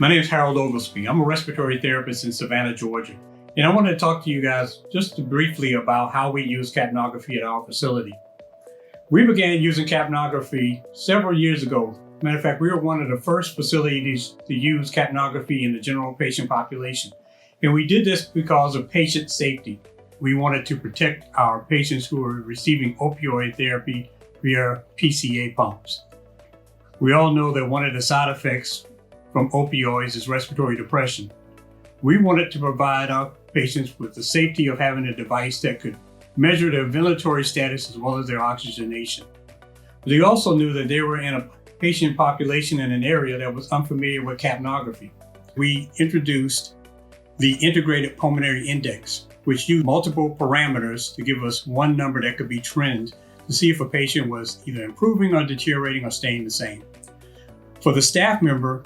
My name is Harold Oglesby. I'm a respiratory therapist in Savannah, Georgia. And I wanted to talk to you guys just briefly about how we use capnography at our facility. We began using capnography several years ago. Matter of fact, we were one of the first facilities to use capnography in the general patient population. And we did this because of patient safety. We wanted to protect our patients who were receiving opioid therapy via PCA pumps. We all know that one of the side effects from opioids is respiratory depression. We wanted to provide our patients with the safety of having a device that could measure their ventilatory status as well as their oxygenation. They also knew that they were in a patient population in an area that was unfamiliar with capnography. We introduced the Integrated Pulmonary Index, which used multiple parameters to give us one number that could be trended to see if a patient was either improving or deteriorating or staying the same. For the staff member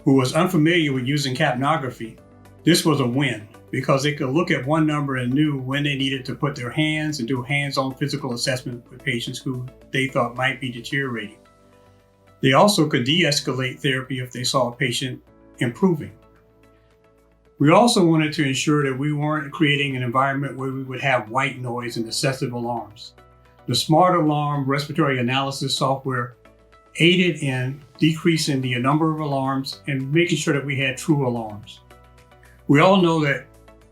who was unfamiliar with using capnography, this was a win because they could look at one number and knew when they needed to put their hands and do hands-on physical assessment with patients who they thought might be deteriorating. They also could de-escalate therapy if they saw a patient improving. We also wanted to ensure that we weren't creating an environment where we would have white noise and excessive alarms. The Smart Alarm respiratory analysis software aided in decreasing the number of alarms and making sure that we had true alarms. We all know that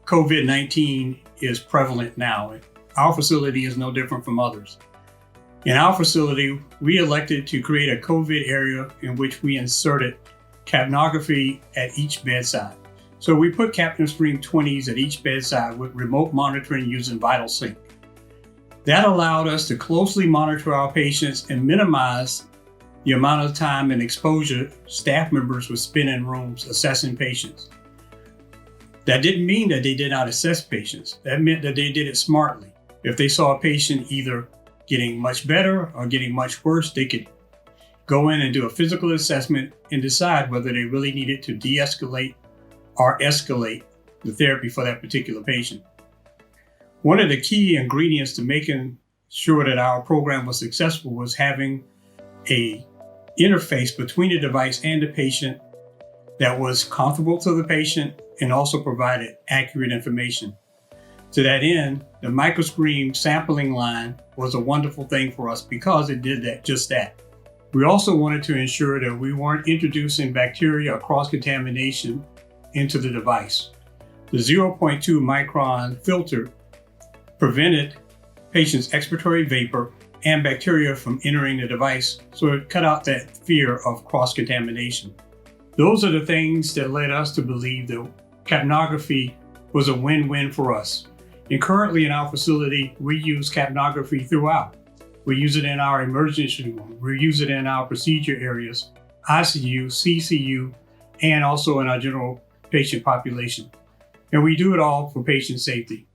COVID-19 is prevalent now. Our facility is no different from others. In our facility, we elected to create a COVID area in which we inserted capnography at each bedside. So we put CapnoStream 20s at each bedside with remote monitoring using VitalSync. That allowed us to closely monitor our patients and minimize the amount of time and exposure staff members would spend in rooms assessing patients. That didn't mean that they did not assess patients. That meant that they did it smartly. If they saw a patient either getting much better or getting much worse, they could go in and do a physical assessment and decide whether they really needed to de-escalate or escalate the therapy for that particular patient. One of the key ingredients to making sure that our program was successful was having an interface between the device and the patient that was comfortable to the patient and also provided accurate information. To that end, the microscreen sampling line was a wonderful thing for us because it did just that. We also wanted to ensure that we weren't introducing bacteria or cross-contamination into the device. The 0.2 micron filter prevented patients' expiratory vapor and bacteria from entering the device, so it cut out that fear of cross-contamination. Those are the things that led us to believe that capnography was a win-win for us. And currently in our facility, we use capnography throughout. We use it in our emergency room, we use it in our procedure areas, ICU, CCU, and also in our general patient population. And we do it all for patient safety.